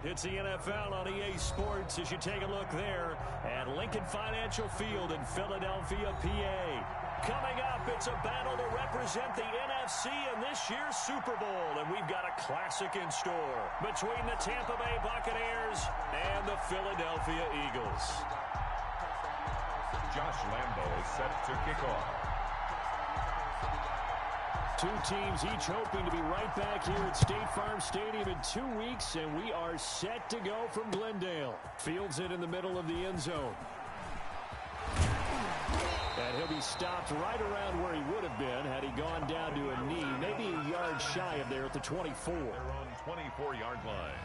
It's the NFL on EA Sports as you take a look there at Lincoln Financial Field in Philadelphia, PA. Coming up, it's a battle to represent the NFC in this year's Super Bowl, and we've got a classic in store between the Tampa Bay Buccaneers and the Philadelphia Eagles. Josh Lambo is set to kick off. Two teams each hoping to be right back here at State Farm Stadium in 2 weeks, and we are set to go from Glendale. Fields it in the middle of the end zone. And he'll be stopped right around where he would have been had he gone down to a knee, maybe a yard shy of there at the 24. They're on 24-yard line.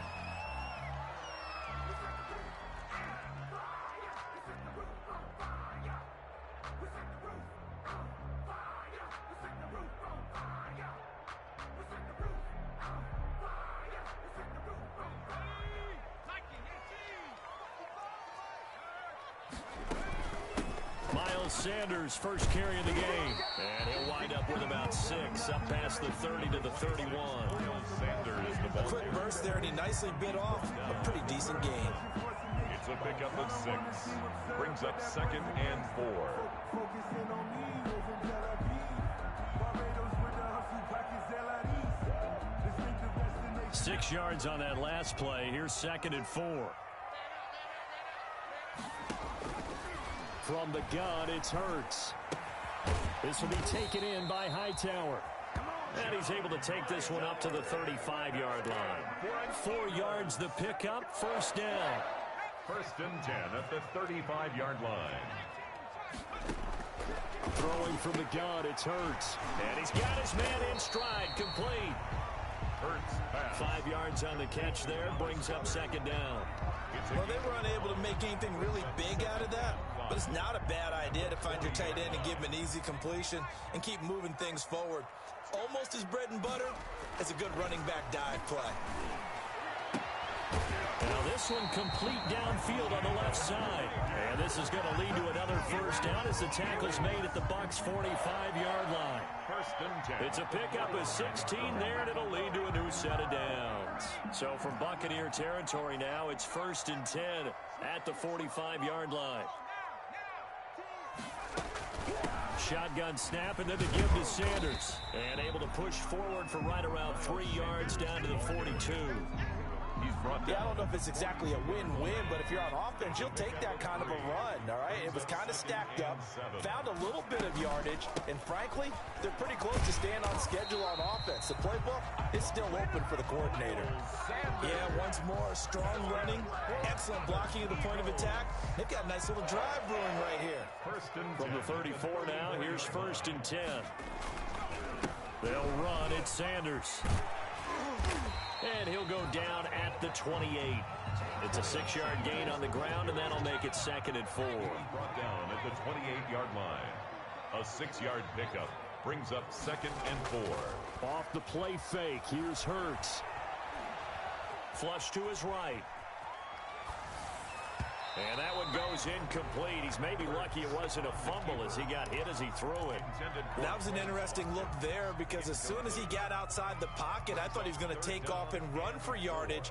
Sanders first carry of the game, and he'll wind up with about 6 up past the 30 to the 31. Sanders, the ball. A quick burst there, and he nicely bit off a pretty decent gain. It's a pickup of 6. Brings up 2nd and 4. 6 yards on that last play. Here's 2nd and 4. From the gun, it's Hurts. This will be taken in by Hightower. And he's able to take this one up to the 35-yard line. 4 yards the pickup, first down. 1st and 10 at the 35-yard line. Throwing from the gun, it's Hurts. And he's got his man in stride, complete. Hurts pass. 5 yards on the catch there, brings up 2nd down. Well, they were unable to make anything really big out of that, but it's not a bad idea to find your tight end and give him an easy completion and keep moving things forward. Almost as bread and butter as a good running back dive play. Now this one complete downfield on the left side. And this is going to lead to another first down as the tackle's made at the Bucs' 45-yard line. 1st and 10. It's a pickup of 16 there, and it'll lead to a new set of downs. So from Buccaneer territory now, it's 1st and 10 at the 45-yard line. Shotgun snap, and then the give to Sanders. And able to push forward for right around 3 yards down to the 42. He's brought down. Yeah, I don't know if it's exactly a win-win, but if you're on offense, you'll take that kind of a run, all right? It was kind of stacked up, found a little bit of yardage, and frankly, they're pretty close to staying on schedule on offense. The playbook is still open for the coordinator. Yeah, once more, strong running, excellent blocking at the point of attack. They've got a nice little drive brewing right here. 1st and 10. From the 34 now, here's 1st and 10. They'll run, it's Sanders. And he'll go down at the 28. It's a 6-yard gain on the ground, and that'll make it 2nd and 4. Brought down at the 28-yard line. A 6-yard pickup brings up 2nd and 4. Off the play fake, here's Hurts. Flush to his right. And that one goes incomplete. He's maybe lucky it wasn't a fumble as he got hit as he threw it. That was an interesting look there because as soon as he got outside the pocket, I thought he was going to take off and run for yardage.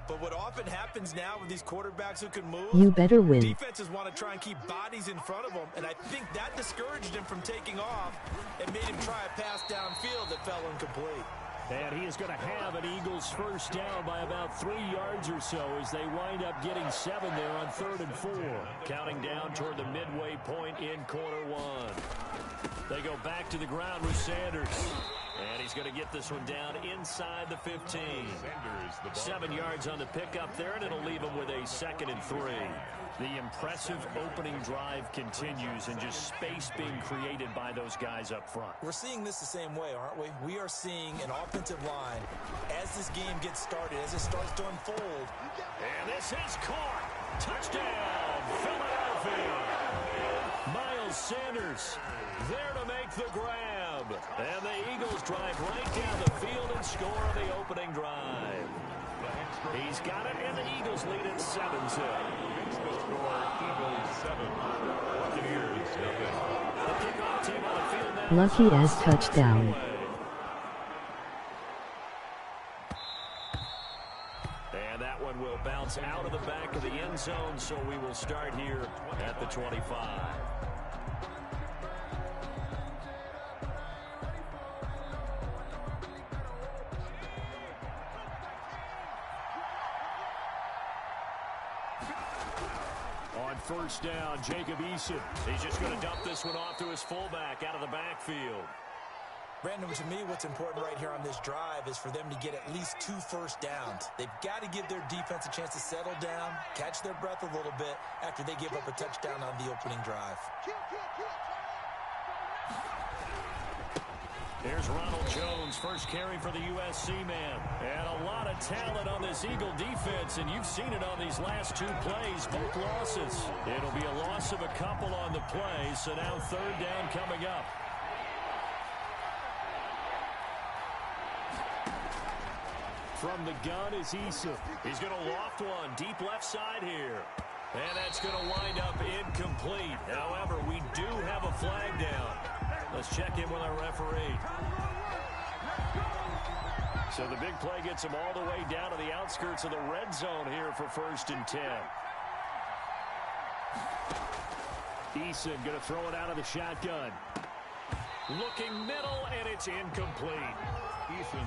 But what often happens now with these quarterbacks who can move, you better win. Defenses want to try and keep bodies in front of them, and I think that discouraged him from taking off and made him try a pass downfield that fell incomplete. And he is going to have an Eagles first down by about 3 yards or so as they wind up getting 7 there on 3rd and 4. Counting down toward the midway point in quarter 1. They go back to the ground with Sanders. And he's going to get this one down inside the 15. 7 yards on the pickup there, and it'll leave him with a 2nd and 3. The impressive opening drive continues, and just space being created by those guys up front. We're seeing this the same way, aren't we? We are seeing an offensive line as this game gets started, as it starts to unfold. And this is caught. Touchdown, Philadelphia. Miles Sanders there to make the grab. And the Eagles drive right down the field and score on the opening drive. He's got it, and the Eagles lead at 7-2. Makes the score Eagles 7. Buccaneers nothing. The kickoff team on the field now. Lucky as touchdown. And that one will On first down, Jacob Eason. He's just going to dump this one off to his fullback out of the backfield. Brandon, to me, what's important right here on this drive is for them to get at least 2 first downs. They've got to give their defense a chance to settle down, catch their breath a little bit after they give up a touchdown on the opening drive. Here's Ronald Jones, first carry for the USC man. And a lot of talent on this Eagle defense, and you've seen it on these last 2 plays, both losses. It'll be a loss of a couple on the play, so now third down coming up. From the gun is Eason. He's going to loft one deep left side here. And that's going to wind up incomplete. However, we do have a flag down. Let's check in with our referee. So the big play gets him all the way down to the outskirts of the red zone here for 1st and 10. Eason going to throw it out of the shotgun. Looking middle, and it's incomplete.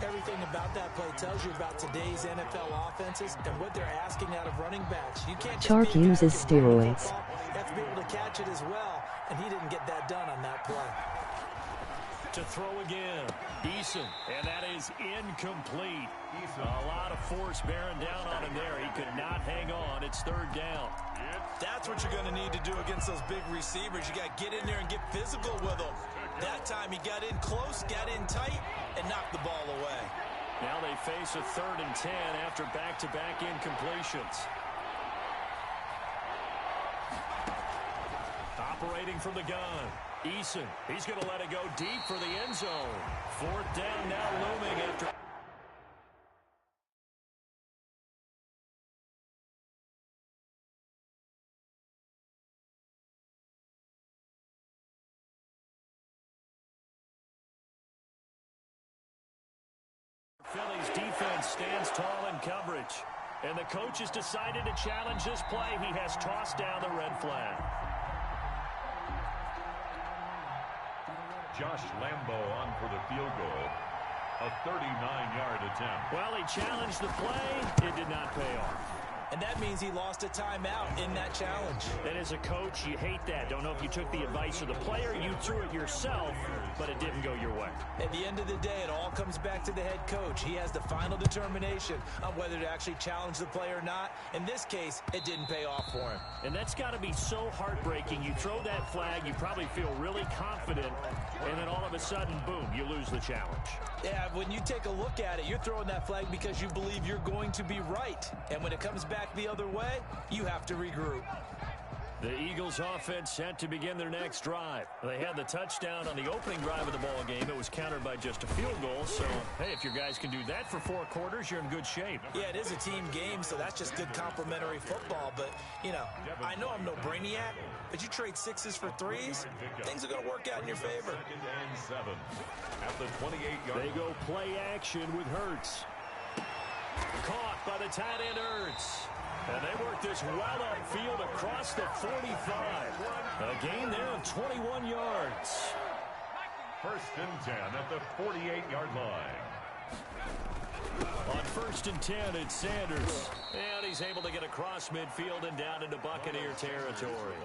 Everything about that play tells you about today's NFL offenses and what they're asking out of running backs. You can't just Chark uses steroids. You have to be able to catch it as well, and he didn't get that done on that play. To throw again, Eason, and that is incomplete. A lot of force bearing down on him there. He could not hang on. It's third down. That's what you're going to need to do against those big receivers. You got to get in there and get physical with them. That time he got in close, got in tight, and knocked the ball away. Now they face a 3rd and 10 after back-to-back incompletions. Operating from the gun. Eason, he's going to let it go deep for the end zone. 4th down now looming after. Philly's defense stands tall in coverage. And the coach has decided to challenge this play. He has tossed down the red flag. Josh Lambo on for the field goal. A 39-yard attempt. Well, he challenged the play. It did not pay off. And that means he lost a timeout in that challenge. And as a coach, you hate that. Don't know if you took the advice of the player, you threw it yourself, but it didn't go your way. At the end of the day, it all comes back to the head coach. He has the final determination on whether to actually challenge the play or not. In this case, it didn't pay off for him. And that's got to be so heartbreaking. You throw that flag, you probably feel really confident, and then all of a sudden, boom, you lose the challenge. Yeah, when you take a look at it, you're throwing that flag because you believe you're going to be right. And when it comes back the other way, you have to regroup. The Eagles offense set to begin their next drive. They had the touchdown on the opening drive of the ball game. It was countered by just a field goal. So, hey, if your guys can do that for 4 quarters, you're in good shape. Yeah, it is a team game, so that's just good complimentary football. But, you know, I know I'm no brainiac, but you trade 6s for 3s, things are going to work out in your favor. 2nd and 7 at the 28-yard. They go play action with Hurts. Caught by the tight end Hurts. And they work this well upfield across the 45. A gain there of 21 yards. 1st and 10 at the 48-yard line. On 1st and 10, it's Sanders. And he's able to get across midfield and down into Buccaneer territory.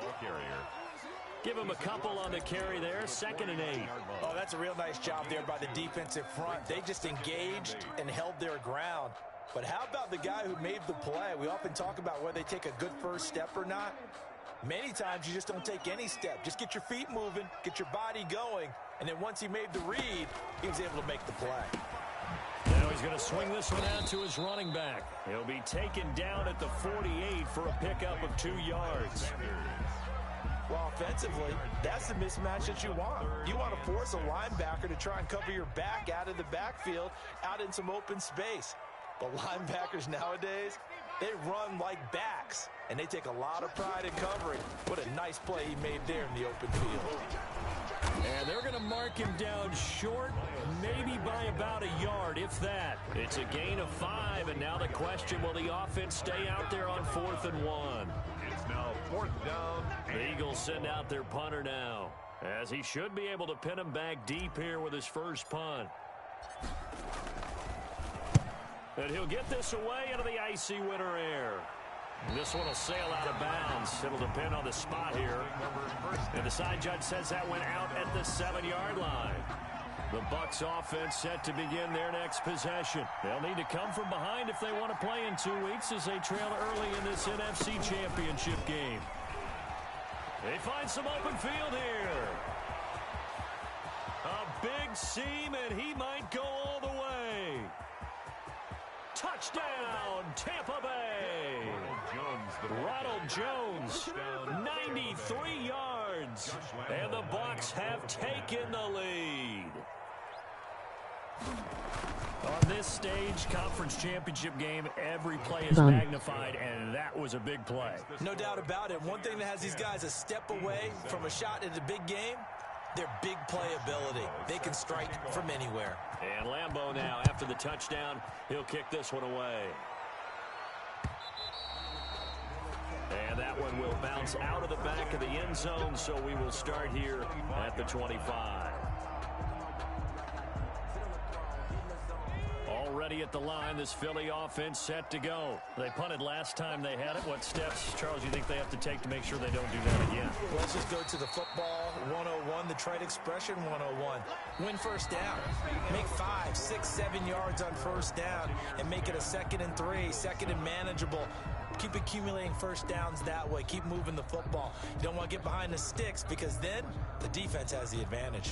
Give him a couple on the carry there. 2nd and 8. Oh, that's a real nice job there by the defensive front. They just engaged and held their ground. But how about the guy who made the play? We often talk about whether they take a good first step or not. Many times you just don't take any step. Just get your feet moving, get your body going, and then once he made the read, he was able to make the play. Now he's going to swing this one out to his running back. He'll be taken down at the 48 for a pickup of 2 yards. Well, offensively, that's the mismatch that you want. You want to force a linebacker to try and cover your back out of the backfield, out in some open space. But linebackers nowadays, they run like backs, and they take a lot of pride in covering. What a nice play he made there in the open field. And they're going to mark him down short, maybe by about a yard, if that. It's a gain of 5, and now the question, will the offense stay out there on 4th and 1? It's now 4th down. The Eagles send out their punter now, as he should be able to pin him back deep here with his first punt. And he'll get this away into the icy winter air. This one will sail out of bounds. It'll depend on the spot here. And the side judge says that went out at the 7-yard line. The Bucs offense set to begin their next possession. They'll need to come from behind if they want to play in 2 weeks as they trail early in this NFC Championship game. They find some open field here. A big seam, and he might go all the way. Touchdown, Tampa Bay. Ronald Jones, 93 yards. And the Bucs have taken the lead. On this stage, conference championship game, every play is magnified, and that was a big play. No doubt about it. One thing that has these guys a step away from a shot at a big game, their big playability. They can strike from anywhere. And Lambeau now, after the touchdown, he'll kick this one away. And that one will bounce out of the back of the end zone, so we will start here at the 25. Already at the line, this Philly offense set to go. They punted last time they had it. What steps, Charles, you think they have to take to make sure they don't do that again? Well, let's just go to the football 101, the trade expression 101. Win first down. Make 5, 6, 7 yards on first down and make it a 2nd and 3, 2nd and manageable. Keep accumulating first downs that way. Keep moving the football. You don't want to get behind the sticks because then the defense has the advantage.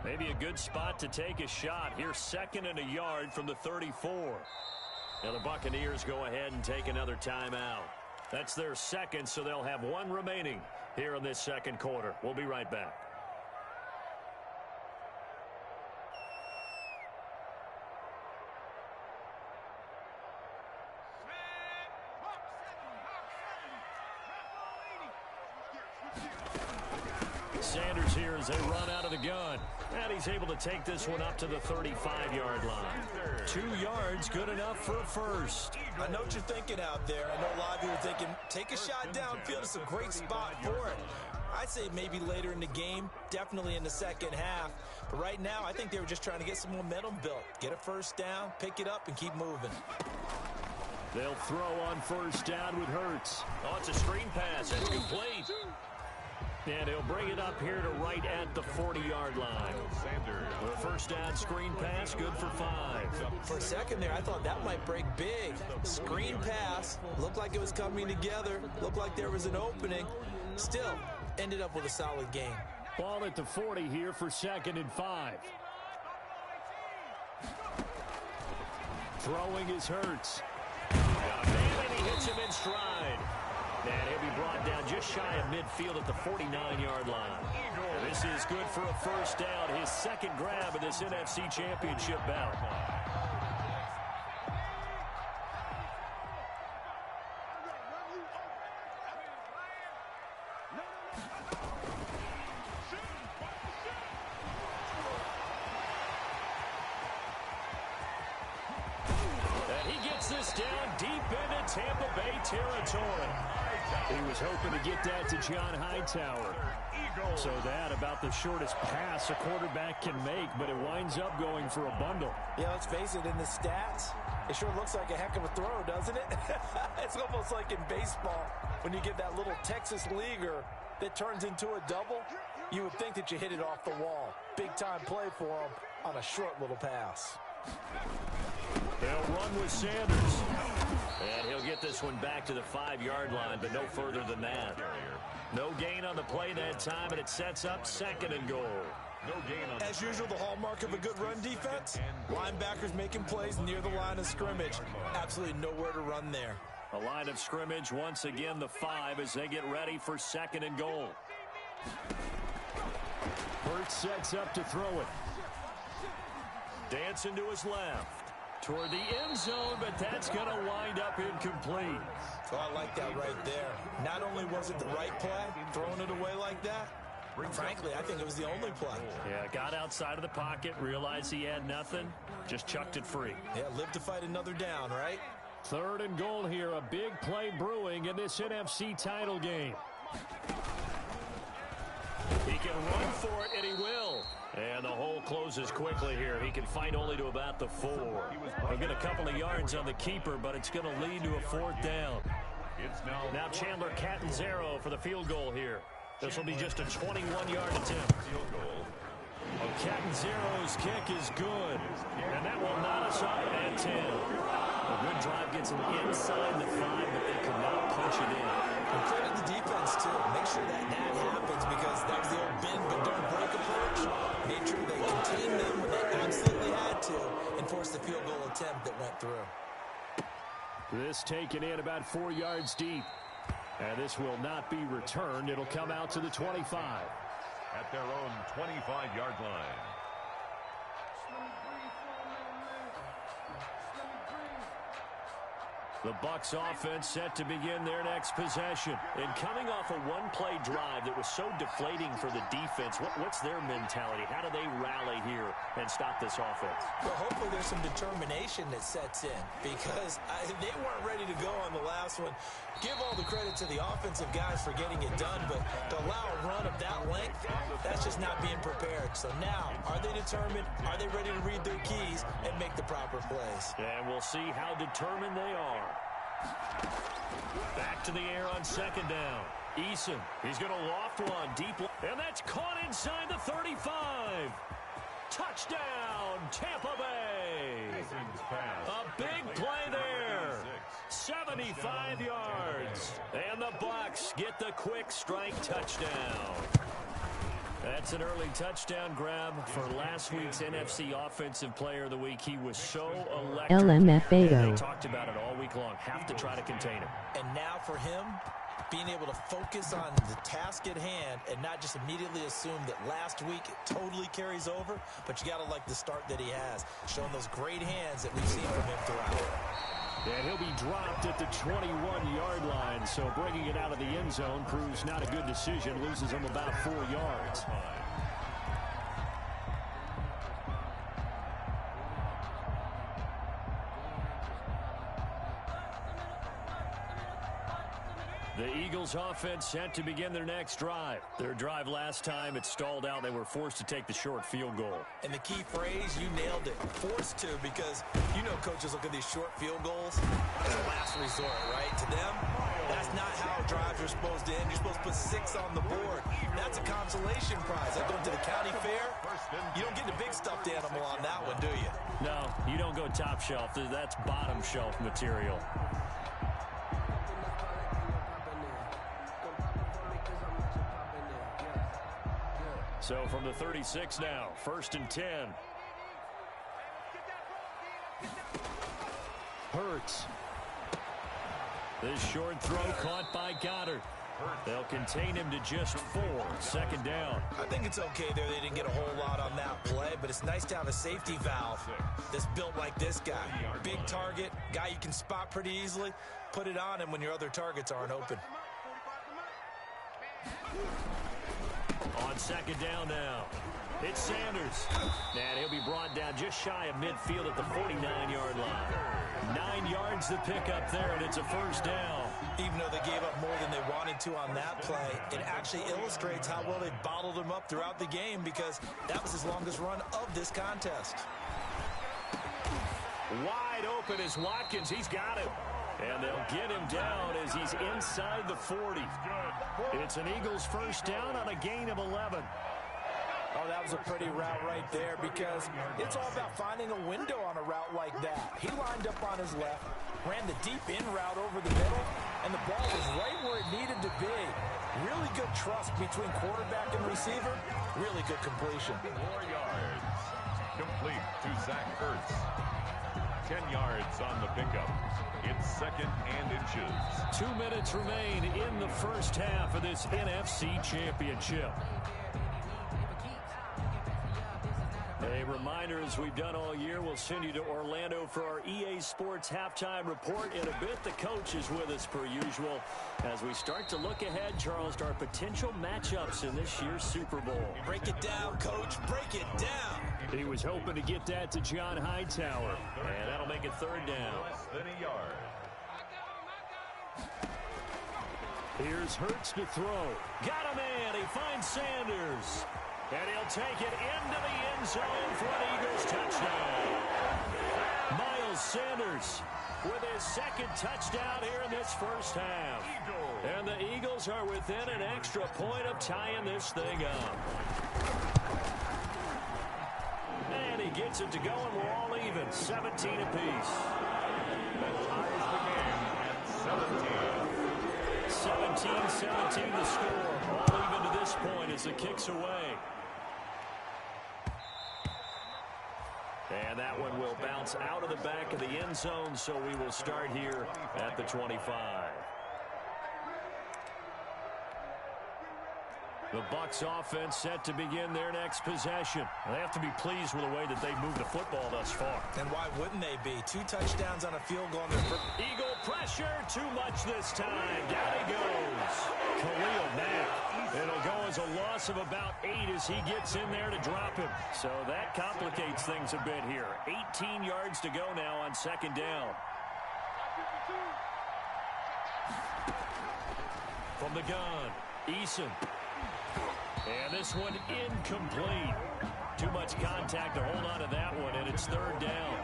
Maybe a good spot to take a shot. Here's 2nd and a yard from the 34. Now the Buccaneers go ahead and take another timeout. That's their 2nd, so they'll have 1 remaining here in this 2nd quarter. We'll be right back. Sanders here as they run out of the gun. And he's able to take this one up to the 35-yard line. 2 yards, good enough for a first. I know what you're thinking out there. I know a lot of you are thinking, take a shot downfield. It's a great spot for it. I'd say maybe later in the game, definitely in the second half. But right now, I think they were just trying to get some momentum built. Get a first down, pick it up, and keep moving. They'll throw on first down with Hurts. Oh, it's a screen pass. It's complete. And he'll bring it up here to right at the 40-yard line. The first down screen pass, good for 5. For a second there, I thought that might break big. Screen pass, looked like it was coming together, looked like there was an opening. Still, ended up with a solid game. Ball at the 40 here for 2nd and 5. Throwing is Hurts. And he hits him in stride. And he'll be brought down just shy of midfield at the 49-yard line. And this is good for a first down, his 2nd grab of this NFC Championship bout. And he gets this down deep into Tampa Bay territory. He was hoping to get that to John Hightower. So that about the shortest pass a quarterback can make, but it winds up going for a bundle. Yeah, let's face it, in the stats, it sure looks like a heck of a throw, doesn't it? It's almost like in baseball when you get that little Texas leaguer that turns into a double. You would think that you hit it off the wall. Big-time play for him on a short little pass. They'll run with Sanders. And he'll get this one back to the 5-yard line, but no further than that. No gain on the play that time, and it sets up 2nd and goal. As usual, the hallmark of a good run defense, linebackers making plays near the line of scrimmage. Absolutely nowhere to run there. A line of scrimmage, once again, the 5 as they get ready for 2nd and goal. Hurts sets up to throw it. Dancing to his left. Toward the end zone, but that's going to wind up incomplete. Oh, I like that right there. Not only was it the right play, throwing it away like that, frankly, I think it was the only play. Yeah, got outside of the pocket, realized he had nothing, just chucked it free. Yeah, live to fight another down, right? 3rd and goal here, a big play brewing in this NFC title game. He can run for it, and he will. And the hole closes quickly here. He can fight only to about the 4. He'll get a couple of yards on the keeper, but it's going to lead to a 4th down. Now Chandler Catanzaro for the field goal here. This will be just a 21-yard attempt. Catanzaro's kick is good, and that will knot us up at 10. A good drive gets him inside the 5, but they could not punch it in. And credit the defense, too. Make sure that happens, because that was the old bend but don't break approach. Made sure they contained them when they absolutely had to and forced the field goal attempt that went through. This taken in about 4 yards deep. And this will not be returned. It'll come out to the 25. At their own 25-yard line. The Bucs offense set to begin their next possession. And coming off a one-play drive that was so deflating for the defense, what's their mentality? How do they rally here and stop this offense? Well, hopefully there's some determination that sets in, because they weren't ready to go on the last one. Give all the credit to the offensive guys for getting it done, but to allow a run of that length, that's just not being prepared. So now, are they determined? Are they ready to read their keys and make the proper plays? And we'll see how determined they are. Back to the air on 2nd down. Eason, he's going to loft one deep, and that's caught inside the 35. Touchdown, Tampa Bay. A big play there. 75 yards. And the Bucs get the quick strike touchdown. That's an early touchdown grab for last week's NFC Offensive Player of the Week. He was so electric. LMFAO. They talked about it all week long. Have to try to contain him. And now for him, being able to focus on the task at hand and not just immediately assume that last week it totally carries over, but you got to like the start that he has, showing those great hands that we've seen from him throughout. And he'll be dropped at the 21-yard line, so bringing it out of the end zone proves not a good decision, loses him about 4 yards. The Eagles offense set to begin their next drive. Their drive last time, it stalled out. They were forced to take the short field goal. And the key phrase, you nailed it, forced to, because you know coaches look at these short field goals as a last resort, right? To them, that's not how drives are supposed to end. You're supposed to put 6 on the board. That's a consolation prize. Like going to the county fair, you don't get the big stuffed animal on that one, do you? No, you don't go top shelf. That's bottom shelf material. So from the 36 now, 1st and 10. Hurts. This short throw caught by Goddard. They'll contain him to just 4. 2nd down. I think it's okay there. They didn't get a whole lot on that play, but it's nice to have a safety valve that's built like this guy. Big target, guy you can spot pretty easily. Put it on him when your other targets aren't open. On 2nd down now, it's Sanders. And he'll be brought down just shy of midfield at the 49-yard line. 9 yards to pick up there, and it's a 1st down. Even though they gave up more than they wanted to on that play, it actually illustrates how well they bottled him up throughout the game, because that was his longest run of this contest. Wide open is Watkins. He's got him. And they'll get him down as he's inside the 40. It's an Eagles 1st down on a gain of 11. Oh, that was a pretty route right there, because it's all about finding a window on a route like that. He lined up on his left, ran the deep in route over the middle, and the ball was right where it needed to be. Really good trust between quarterback and receiver. Really good completion. 4 yards. Complete to Zach Ertz. 10 yards on the pickup. It's 2nd and inches. 2 minutes remain in the 1st half of this NFC Championship. A reminder, as we've done all year, we'll send you to Orlando for our EA Sports halftime report. In a bit, the coach is with us per usual as we start to look ahead, Charles, to our potential matchups in this year's Super Bowl. Break it down, Coach. Break it down. He was hoping to get that to John Hightower, and that'll make it 3rd down. Less than a yard. Here's Hurts to throw. Got a man. He finds Sanders. And he'll take it into the end zone for an Eagles touchdown. Miles Sanders with his second touchdown here in this first half. And the Eagles are within an extra point of tying this thing up. And he gets it to go, and we're all even. 17 apiece. The ties begin at 17. 17-17 the score. All even to this point as the kick's away. And that one will bounce out of the back of the end zone, so we will start here at the 25. The Bucs offense set to begin their next possession. They have to be pleased with the way that they've moved the football thus far. And why wouldn't they be? 2 touchdowns on a field goal. Eagle pressure, too much this time. Down he goes. Khalil Mack. It'll go as a loss of about 8 as he gets in there to drop him. So that complicates things a bit here. 18 yards to go now on second down. From the gun, Eason. And this one incomplete. Too much contact to hold on to that one, and it's third down.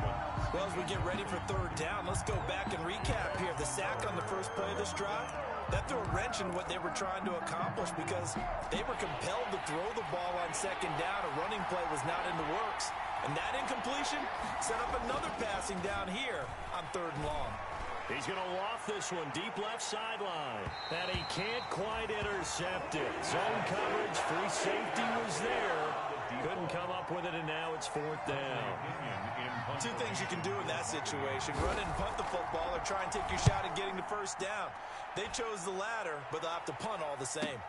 Well, as we get ready for third down, let's go back and recap here. The sack on the first play of this drive, that threw a wrench in what they were trying to accomplish because they were compelled to throw the ball on second down. A running play was not in the works. And that incompletion set up another passing down here on third and long. He's going to loft this one deep left sideline. And he can't quite intercept it. Zone coverage, free safety was there. Couldn't come up with it, and now it's fourth down. 2 things you can do in that situation. Run and punt the football or try and take your shot at getting the first down. They chose the latter, but they'll have to punt all the same.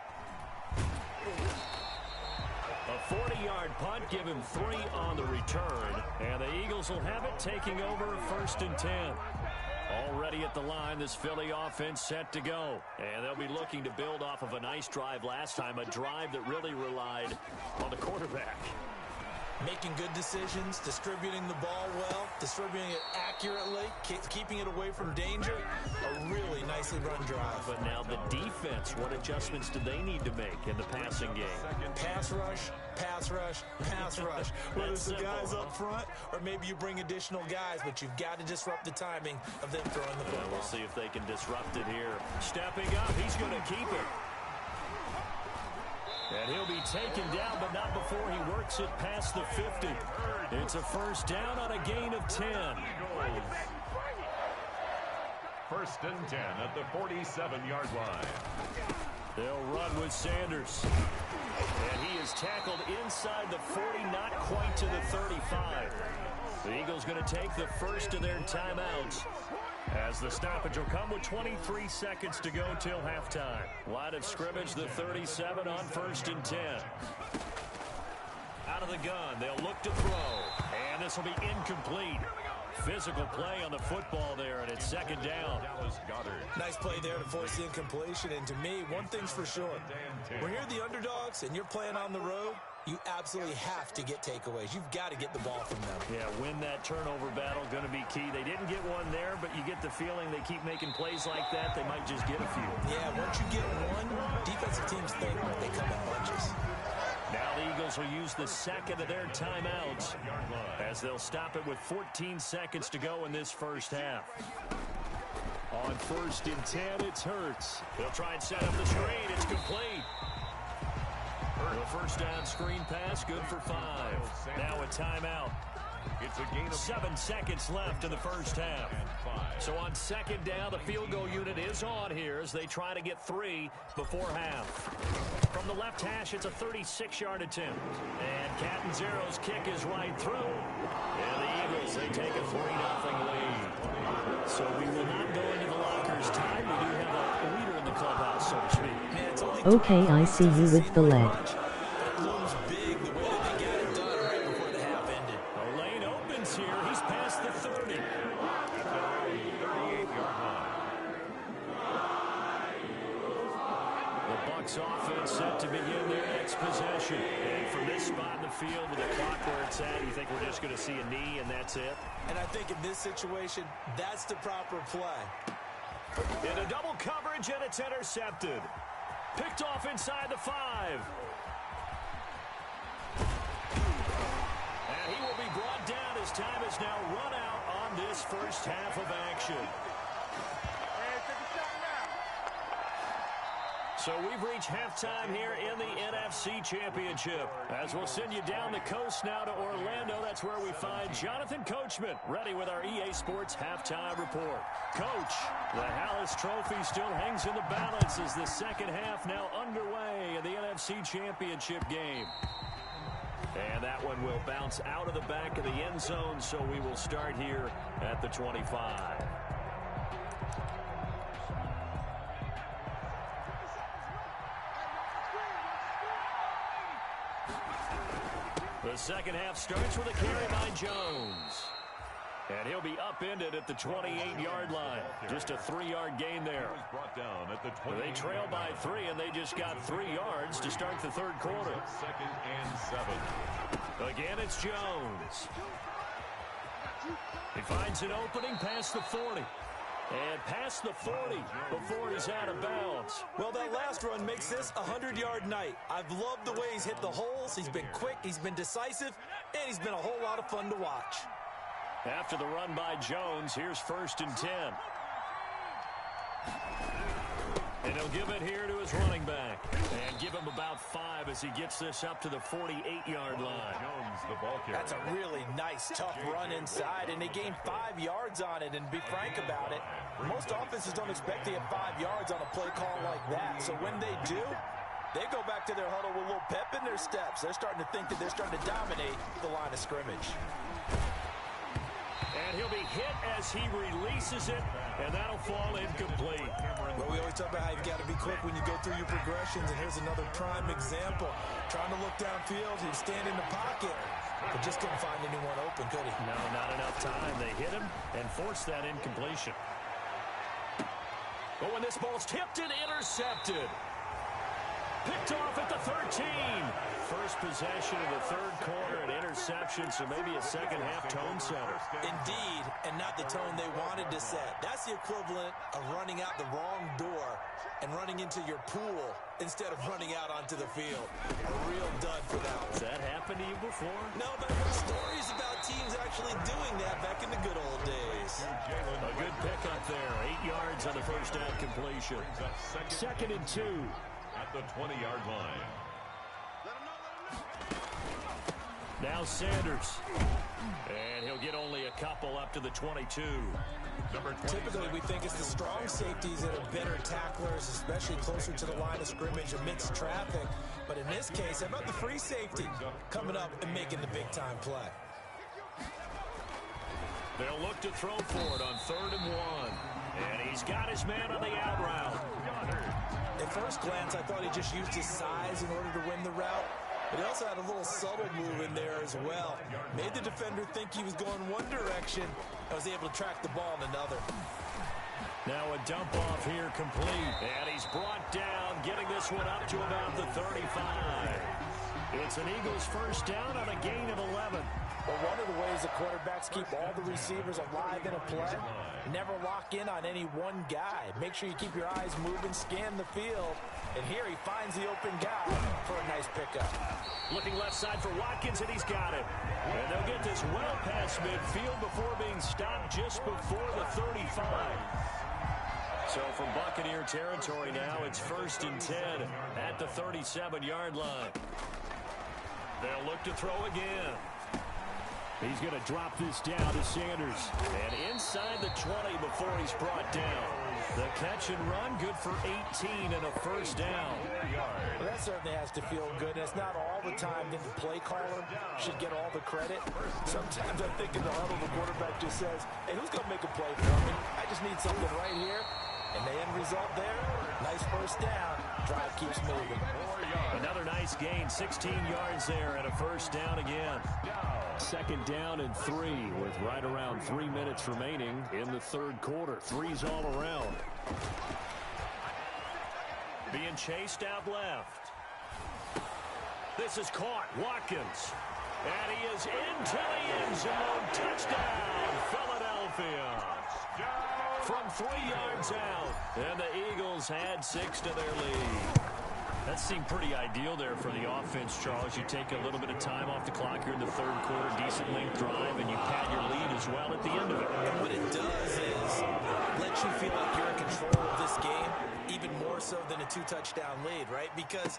A 40-yard punt, give him 3 on the return. And the Eagles will have it taking over first and 10. Already at the line, this Philly offense set to go. And they'll be looking to build off of a nice drive last time, a drive that really relied on the quarterback. Making good decisions, distributing the ball well, distributing it accurately, keeping it away from danger. A really nicely run drive. But now the defense, what adjustments do they need to make in the passing game? Pass rush, pass rush, pass rush. Whether it's the guys up front or maybe you bring additional guys, but you've got to disrupt the timing of them throwing the football. We'll see if they can disrupt it here. Stepping up, he's going to keep it. And he'll be taken down, but not before he works it past the 50. It's a first down on a gain of 10. First and 10 at the 47-yard line. They'll run with Sanders. And he is tackled inside the 40, not quite to the 35. The Eagles going to take the first of their timeouts, as the stoppage will come with 23 seconds to go till halftime. Line of scrimmage, the 37 on first and 10. Out of the gun, they'll look to throw. And this will be incomplete. Physical play on the football there, and it's second down. Nice play there to force the incompletion. And to me, one thing's for sure. When you're the underdogs and you're playing on the road, you absolutely have to get takeaways. You've got to get the ball from them. Yeah, win that turnover battle, going to be key. They didn't get one there, but you get the feeling they keep making plays like that, they might just get a few. Yeah, once you get one, defensive teams think they come in bunches. Now the Eagles will use the second of their timeouts as they'll stop it with 14 seconds to go in this first half. On first and 10, it's Hurts. They'll try and set up the screen. It's complete. The first down screen pass, good for 5. Now a timeout. It's a gain of 7 seconds left in the first half. So on second down, the field goal unit is on here as they try to get 3 before half. From the left hash, it's a 36-yard attempt. And Catanzero's kick is right through. And the Eagles, they take a 3-0 lead. So we will not go into the lockers time. We do have a leader in the clubhouse, so to speak. Okay, I see you with the lead. Offense set to begin their next possession. And from this spot in the field with the clock where it's at, you think we're just going to see a knee and that's it? And I think in this situation, that's the proper play. In a double coverage, coverage, and it's intercepted. Picked off inside the 5. And he will be brought down as time is now run out on this first half of action. So we've reached halftime here in the NFC Championship. As we'll send you down the coast now to Orlando, that's where we find Jonathan Coachman, ready with our EA Sports Halftime Report. Coach, the Hallis Trophy still hangs in the balance as the second half now underway in the NFC Championship game. And that one will bounce out of the back of the end zone, so we will start here at the 25. The second half starts with a carry by Jones. And he'll be upended at the 28-yard line. Just a 3-yard gain there. They trail by 3, and they just got 3 yards to start the third quarter. Second and 7. Again, it's Jones. He finds an opening past the 40. And past the 40 before he's out of bounds. Well, that last run makes this a 100-yard night. I've loved the way he's hit the holes. He's been quick, he's been decisive, and he's been a whole lot of fun to watch. After the run by Jones, here's 1st and 10. And he'll give it here to his running back. And give him about 5 as he gets this up to the 48-yard line. Jones, the ball carrier. That's a really nice, tough run inside, and they gained 5 yards on it. And to be frank about it, most offenses don't expect to get 5 yards on a play call like that. So when they do, they go back to their huddle with a little pep in their steps. They're starting to think that they're starting to dominate the line of scrimmage. And he'll be hit as he releases it, and that'll fall incomplete. Well, we always talk about how you've got to be quick when you go through your progressions, and here's another prime example. Trying to look downfield, he'd stand in the pocket, but just couldn't find anyone open, could he? No, not enough time. They hit him and forced that incompletion. But when this ball's tipped and intercepted. Picked off at the 13. First possession of the third quarter, an interception, so maybe a second-half tone setter. Indeed, and not the tone they wanted to set. That's the equivalent of running out the wrong door and running into your pool instead of running out onto the field. A real dud for that one. Has that happened to you before? No, but I've heard stories about teams actually doing that back in the good old days. A good pickup there. 8 yards on the first down completion. 2nd and 2. At the 20-yard line. Now Sanders. And he'll get only a couple up to the 22. Typically, we think it's the strong safeties that are better tacklers, especially closer to the line of scrimmage amidst traffic. But in this case, how about the free safety coming up and making the big-time play? They'll look to throw for it on 3rd and 1. And he's got his man on the out route. At first glance, I thought he just used his size in order to win the route. But he also had a little subtle move in there as well. Made the defender think he was going one direction and was able to track the ball in another. Now a dump off here complete. And he's brought down, getting this one up to about the 35. It's an Eagles first down on a gain of 11. Well, one of the ways the quarterbacks keep all the receivers alive in a play, never lock in on any one guy. Make sure you keep your eyes moving, scan the field. And here he finds the open guy for a nice pickup. Looking left side for Watkins, and he's got it. And they'll get this well past midfield before being stopped just before the 35. So from Buccaneer territory now, it's 1st and 10 at the 37-yard line. They'll look to throw again. He's going to drop this down to Sanders. And inside the 20 before he's brought down. The catch and run, good for 18 and a first down. Well, that certainly has to feel good. And it's not all the time that the play caller should get all the credit. Sometimes I think in the huddle, the quarterback just says, hey, who's going to make a play for me? I just need something right here. And the end result there, nice first down. Drive keeps moving. Another nice gain, 16 yards there and a first down again. 2nd down and 3 with right around 3 minutes remaining in the third quarter. 3's all around. Being chased out left. This is caught. Watkins. And he is into the end zone. Touchdown, Philadelphia. from 3 yards out. And the Eagles add 6 to their lead. That seemed pretty ideal there for the offense, Charles. You take a little bit of time off the clock here in the third quarter, decent length drive, and you pad your lead as well at the end of it. And what it does is let you feel like you're in control of this game, even more so than a 2-touchdown lead, right? Because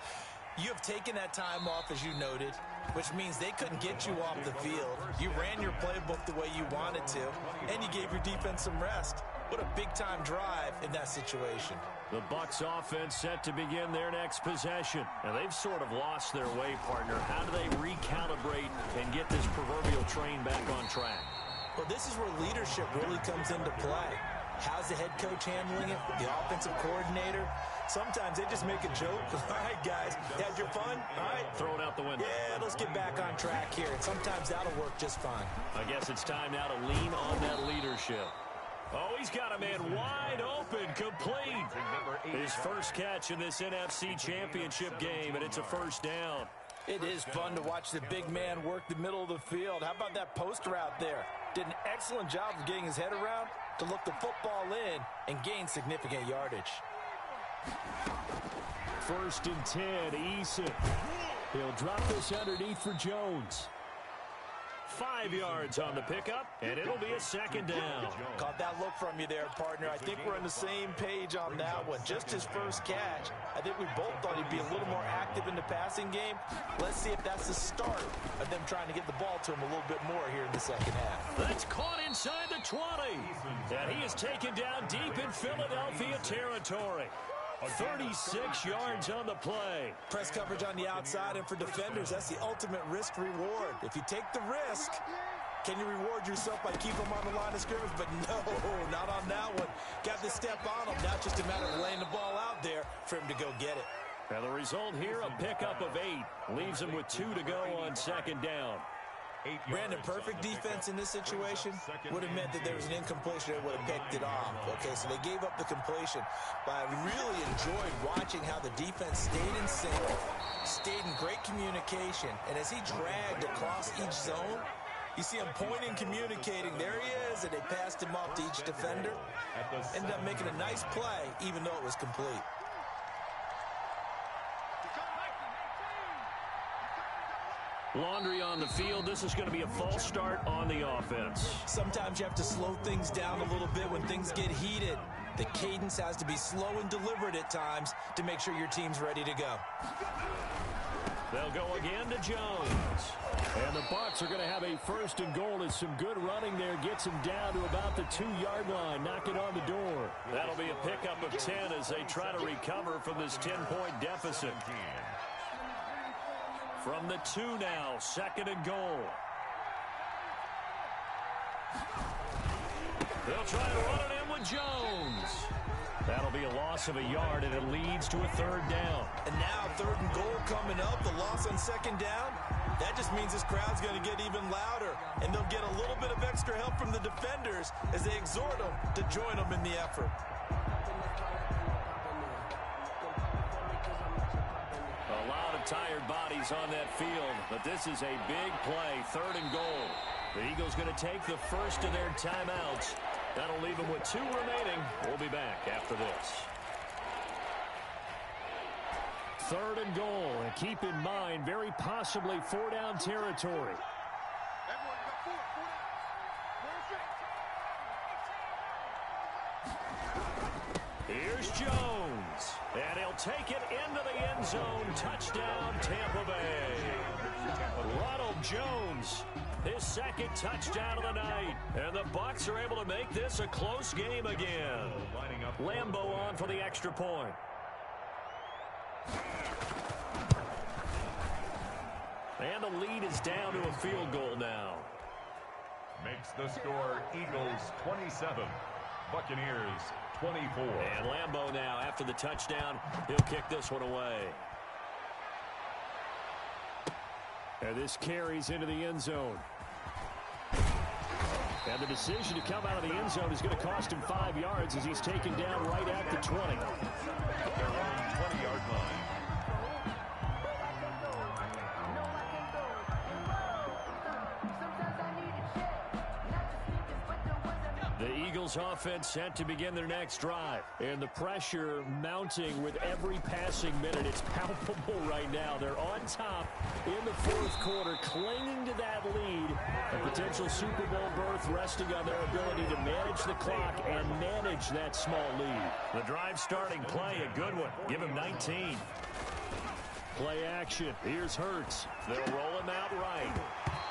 you have taken that time off, as you noted, which means they couldn't get you off the field. You ran your playbook the way you wanted to, and you gave your defense some rest. What a big-time drive in that situation. The Bucs offense set to begin their next possession. And they've sort of lost their way, partner. How do they recalibrate and get this proverbial train back on track? Well, this is where leadership really comes into play. How's the head coach handling it? The offensive coordinator? Sometimes they just make a joke. All right, guys, had your fun? All right. Throw it out the window. Yeah, let's get back on track here. And sometimes that'll work just fine. I guess it's time now to lean on that leadership. Oh, he's got a man wide open, complete. His first catch in this NFC Championship game, and it's a first down. It is fun to watch the big man work the middle of the field. How about that post route there? Did an excellent job of getting his head around to look the football in and gain significant yardage. 1st and 10, Eason. He'll drop this underneath for Jones. 5 yards on the pickup, and it'll be a 2nd down. Caught that look from you there, partner. I think we're on the same page on that one. Just his first catch. I think we both thought he'd be a little more active in the passing game. Let's see if that's the start of them trying to get the ball to him a little bit more here in the second half. That's caught inside the 20. And he is taken down deep in Philadelphia territory. 36 yards on the play. Press coverage on the outside, and for defenders, that's the ultimate risk reward. If you take the risk, can you reward yourself by keeping them on the line of scrimmage? But no, not on that one. Got to step on them. Now it's just a matter of laying the ball out there for him to go get it. And the result here, a pickup of 8. Leaves him with 2 to go on 2nd down. Brandon, perfect defense in this situation would have meant that there was an incompletion that would have picked it off. Okay, so they gave up the completion. But I really enjoyed watching how the defense stayed in sync, stayed in great communication, and as he dragged across each zone, you see him pointing, communicating. There he is, and they passed him off to each defender. Ended up making a nice play, even though it was complete. Laundry on the field. This is going to be a false start on the offense. Sometimes you have to slow things down a little bit when things get heated. The cadence has to be slow and deliberate at times to make sure your team's ready to go. They'll go again to Jones. And the Bucs are going to have a 1st and goal as some good running there gets him down to about the 2-yard line, knocking on the door. That'll be a pickup of 10 as they try to recover from this 10-point deficit. From the 2 now, 2nd and goal. They'll try to run it in with Jones. That'll be a loss of a yard, and it leads to a 3rd down. And now 3rd and goal coming up, the loss on 2nd down. That just means this crowd's going to get even louder, and they'll get a little bit of extra help from the defenders as they exhort them to join them in the effort. A lot of tired bodies on that field, but this is a big play, 3rd and goal. The Eagles going to take the first of their timeouts. That'll leave them with 2 remaining. We'll be back after this. 3rd and goal, and keep in mind, very possibly 4-down territory. Here's Jones, and he'll take it into the end zone. Touchdown, Tampa Bay. Ronald Jones, his 2nd touchdown of the night. And the Bucs are able to make this a close game again. Lambeau on for the extra point. And the lead is down to a field goal now. Makes the score Eagles 27, Buccaneers 24. And Lambeau now, after the touchdown, he'll kick this one away. And this carries into the end zone. And the decision to come out of the end zone is going to cost him 5 yards as he's taken down right at the 20. They're on 20-yard line. The Eagles Eagles offense set to begin their next drive. And the pressure mounting with every passing minute. It's palpable right now. They're on top in the fourth quarter, clinging to that lead. A potential Super Bowl berth resting on their ability to manage the clock and manage that small lead. The drive starting play, a good one. Give him 19. Play action. Here's Hurts. They'll roll him out right.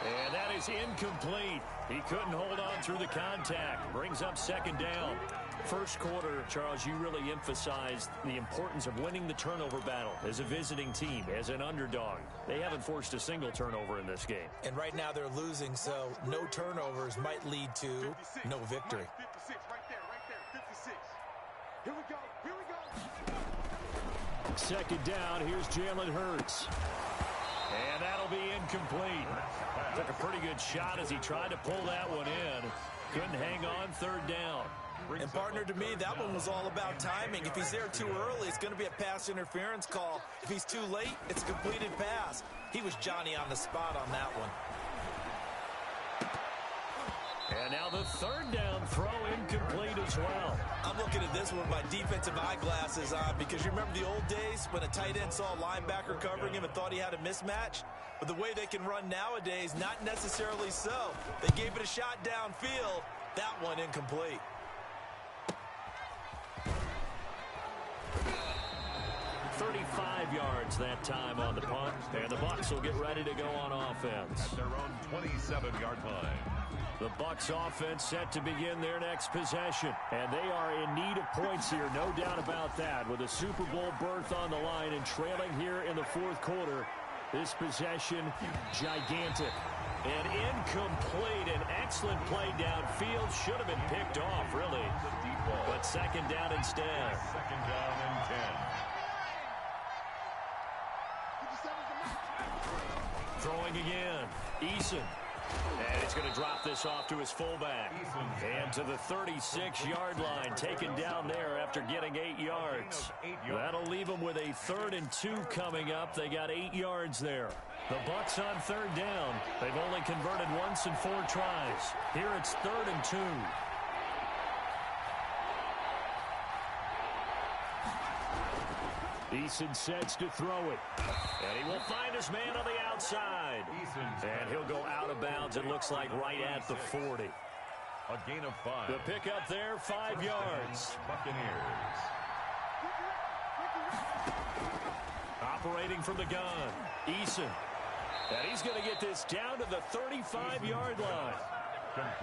And that is incomplete. He couldn't hold on through the contact. Brings up second down. First quarter, Charles, you really emphasized the importance of winning the turnover battle as a visiting team, as an underdog. They haven't forced a single turnover in this game. And right now they're losing, so no turnovers might lead to no victory. 56, right there, 56. Here we go. Second down, here's Jalen Hurts. And that'll be incomplete. Took a pretty good shot as he tried to pull that one in. Couldn't hang on, third down. And partner, to me, that one was all about timing. If he's there too early, it's going to be a pass interference call. If he's too late, it's a completed pass. He was Johnny on the spot on that one. And now the third down throw incomplete as well. I'm looking at this one with my defensive eyeglasses on because you remember the old days when a tight end saw a linebacker covering him and thought he had a mismatch? But the way they can run nowadays, not necessarily so. They gave it a shot downfield. That one incomplete. yards that time on the punt, and the Bucs will get ready to go on offense. At their own 27-yard line. The Bucs offense set to begin their next possession, and they are in need of points here, no doubt about that, with a Super Bowl berth on the line and trailing here in the fourth quarter. This possession, gigantic. And incomplete, an excellent play downfield. Should have been picked off, really. But second down instead. Second down and 10. Throwing again. Eason. And he's going to drop this off to his fullback. And to the 36-yard line, taken down there after getting 8 yards. That'll leave them with a 3rd and 2 coming up. They got 8 yards there. The Bucs on third down. They've only converted once in 4 tries. Here it's 3rd and 2. Eason sets to throw it. And he will find his man on the outside. And he'll go out of bounds, it looks like, right at the 40. A gain of 5. The pickup there, 5 yards. Buccaneers. Operating from the gun. Eason. And he's going to get this down to the 35-yard line.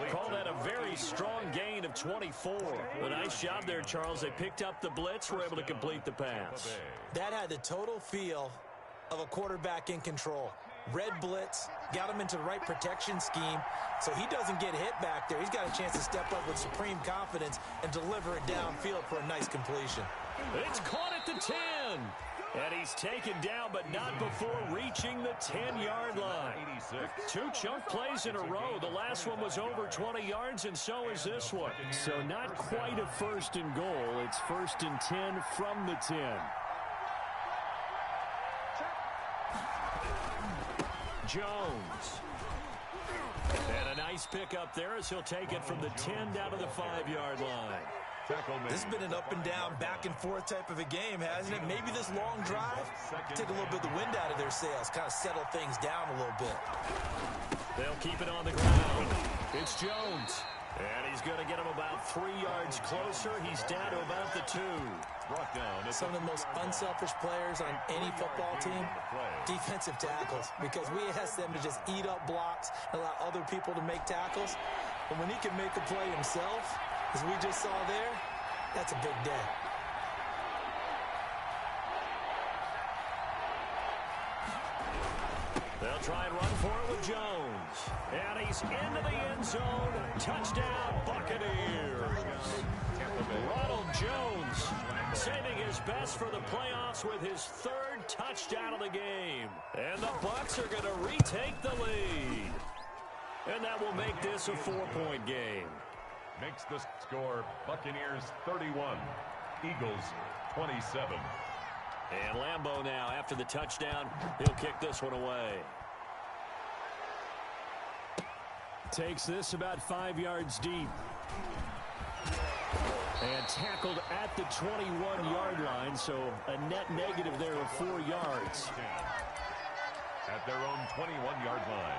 Call that a very strong gain of 24. A nice job there, Charles. They picked up the blitz, were able to complete the pass. That had the total feel of a quarterback in control. Red blitz, got him into the right protection scheme, so he doesn't get hit back there. He's got a chance to step up with supreme confidence and deliver it downfield for a nice completion. It's caught at the 10. And he's taken down, but not before reaching the 10-yard line. 2 chunk plays in a row. The last one was over 20 yards, and so is this one. So not quite a 1st and goal. It's 1st and 10 from the 10. Jones. And a nice pickup there as he'll take it from the 10 down to the 5-yard line. This has been an up-and-down, back-and-forth type of a game, hasn't it? Maybe this long drive take a little bit of the wind out of their sails, kind of settle things down a little bit. They'll keep it on the ground. It's Jones. And he's going to get him about 3 yards closer. He's down to about the 2. Brought down. Some of the most unselfish players on any football team, defensive tackles, because we ask them to just eat up blocks and allow other people to make tackles. But when he can make a play himself, as we just saw there, that's a big day. They'll try and run for it with Jones. And he's into the end zone. Touchdown, Buccaneers. Ronald Jones saving his best for the playoffs with his 3rd touchdown of the game. And the Bucs are going to retake the lead. And that will make this a 4-point game. Makes the score Buccaneers 31, Eagles 27. And Lambeau now, after the touchdown, he'll kick this one away. Takes this about 5 yards deep. And tackled at the 21-yard line, so a net negative there of 4 yards. At their own 21-yard line.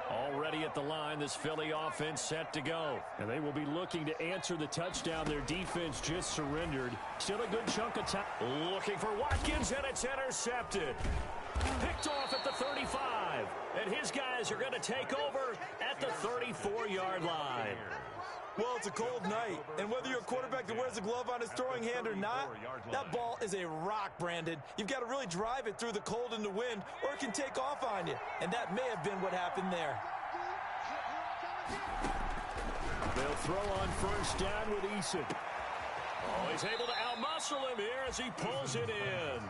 Already at the line, this Philly offense set to go. And they will be looking to answer the touchdown their defense just surrendered. Still a good chunk of time. Looking for Watkins, and it's intercepted. Picked off at the 35. And his guys are going to take over at the 34-yard line. Well, it's a cold night, and whether you're a quarterback that wears a glove on his throwing hand or not, that ball is a rock, Brandon. You've got to really drive it through the cold and the wind, or it can take off on you. And that may have been what happened there. They'll throw on first down with Eason. Oh, he's able to outmuscle him here as he pulls it in.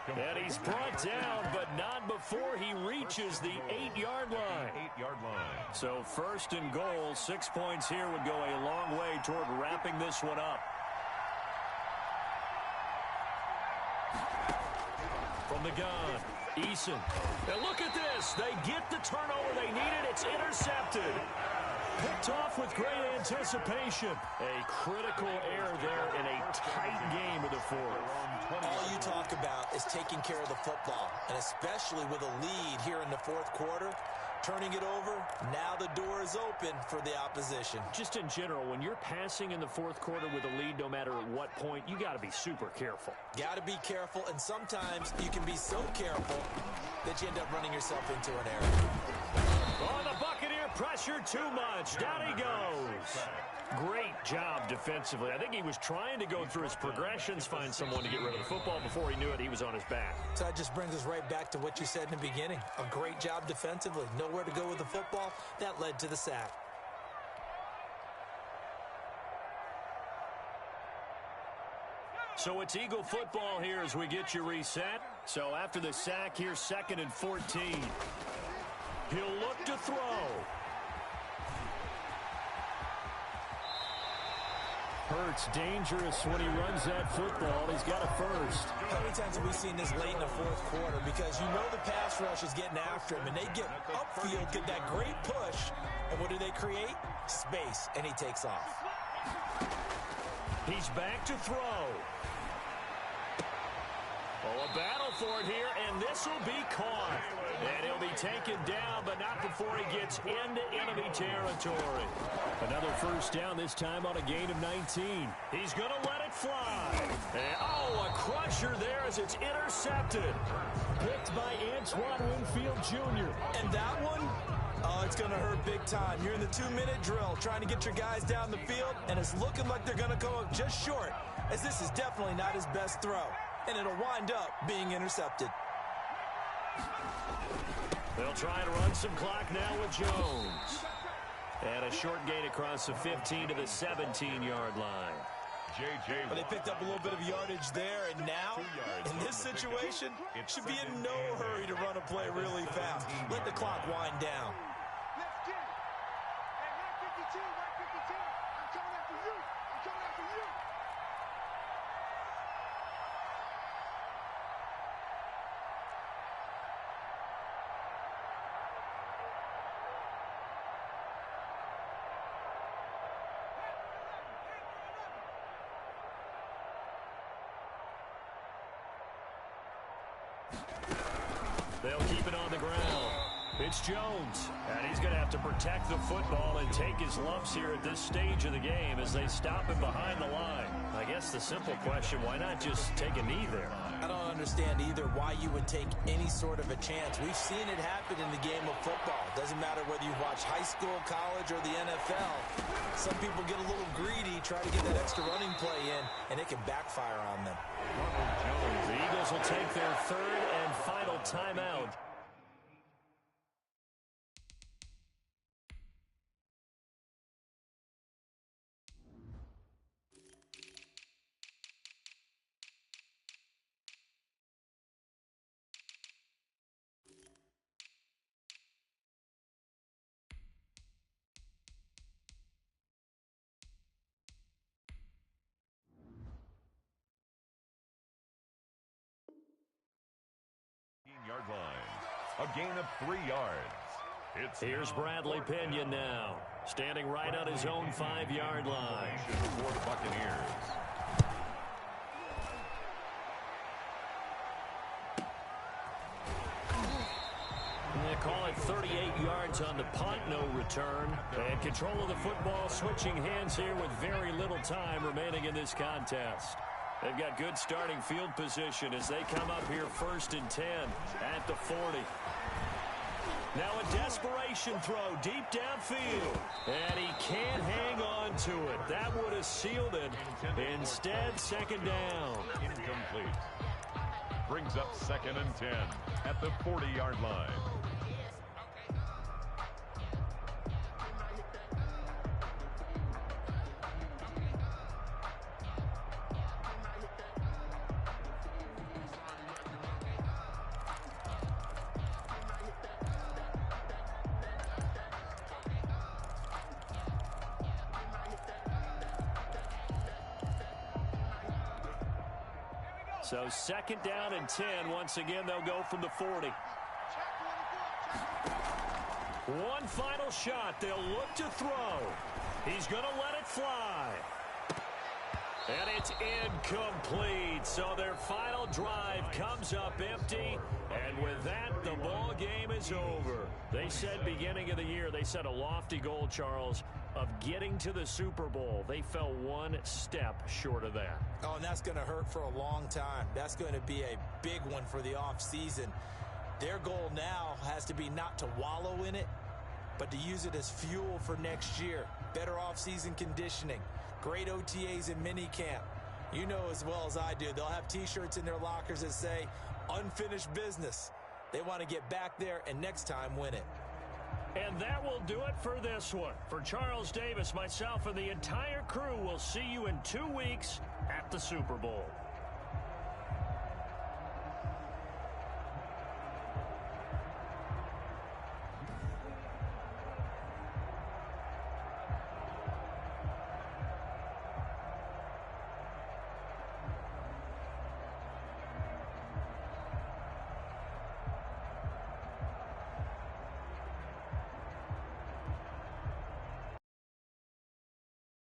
And he's brought down, but not before he reaches the 8-yard line. 8-yard line. So first and goal, 6 points here would go a long way toward wrapping this one up. From the gun, Eason. And look at this. They get the turnover they needed. It's intercepted. Picked off with great anticipation. A critical error there in a tight game of the fourth. All you talk about is taking care of the football, and especially with a lead here in the fourth quarter, turning it over, now the door is open for the opposition. Just in general, when you're passing in the fourth quarter with a lead, no matter at what point, you got to be super careful. Got to be careful, and sometimes you can be so careful that you end up running yourself into an error. Oh, the Buccaneer pressure too much. Down he goes. Great job defensively. I think he was trying to go through his progressions, find someone to get rid of the football. Before he knew it, he was on his back. So that just brings us right back to what you said in the beginning. A great job defensively. Nowhere to go with the football. That led to the sack. So it's Eagle football here as we get you reset. So after the sack, here's 2nd and 14. He'll look to throw. Hurts dangerous when he runs that football. He's got a first. How many times have we seen this late in the fourth quarter? Because you know the pass rush is getting after him, and they get upfield, get that great push, and what do they create? Space, and he takes off. He's back to throw. Oh, a battle for it here, and this will be caught. And he'll be taken down, but not before he gets into enemy territory. Another first down, this time on a gain of 19. He's going to let it fly. And, oh, a crusher there as it's intercepted. Picked by Antoine Winfield Jr. And that one, oh, it's going to hurt big time. You're in the 2-minute drill trying to get your guys down the field, and it's looking like they're going to go up just short, as this is definitely not his best throw. And it'll wind up being intercepted. They'll try to run some clock now with Jones. And a short gain across the 15 to the 17-yard line. But they picked up a little bit of yardage there, and now, in this situation, should be in no hurry to run a play really fast. Let the clock wind down. Let's get it. At 152, 152, I'm coming after you. I'm coming after you. They'll keep it on the ground. It's Jones, and he's going to have to protect the football and take his lumps here at this stage of the game as they stop him behind the line. I guess the simple question, why not just take a knee there? I don't understand either why you would take any sort of a chance. We've seen it happen in the game of football. It doesn't matter whether you watch high school, college, or the NFL. Some people get a little greedy, try to get that extra running play in, and it can backfire on them. The Eagles will take their third and final timeout. Yard line. A gain of 3 yards. Here's Bradley Pinion now, standing right on his own 5-yard line. For the Buccaneers. They call it 38 yards on the punt, no return. And control of the football switching hands here with very little time remaining in this contest. They've got good starting field position as they come up here 1st and 10 at the 40. Now a desperation throw deep downfield. And he can't hang on to it. That would have sealed it. Instead, 2nd down. Incomplete. Brings up 2nd and 10 at the 40-yard line. So 2nd down and 10. Once again, they'll go from the 40. One final shot. They'll look to throw. He's going to let it fly. And it's incomplete. So their final drive comes up empty. And with that, the ball game is over. They said beginning of the year, they set a lofty goal, Charles, of getting to the Super Bowl. They fell one step short of that. Oh, and that's going to hurt for a long time. That's going to be a big one for the offseason. Their goal now has to be not to wallow in it, but to use it as fuel for next year. Better offseason conditioning, great OTAs and minicamp. You know as well as I do, they'll have T-shirts in their lockers that say, unfinished business. They want to get back there and next time win it. And that will do it for this one. For Charles Davis, myself, and the entire crew, will see you in 2 weeks at the Super Bowl.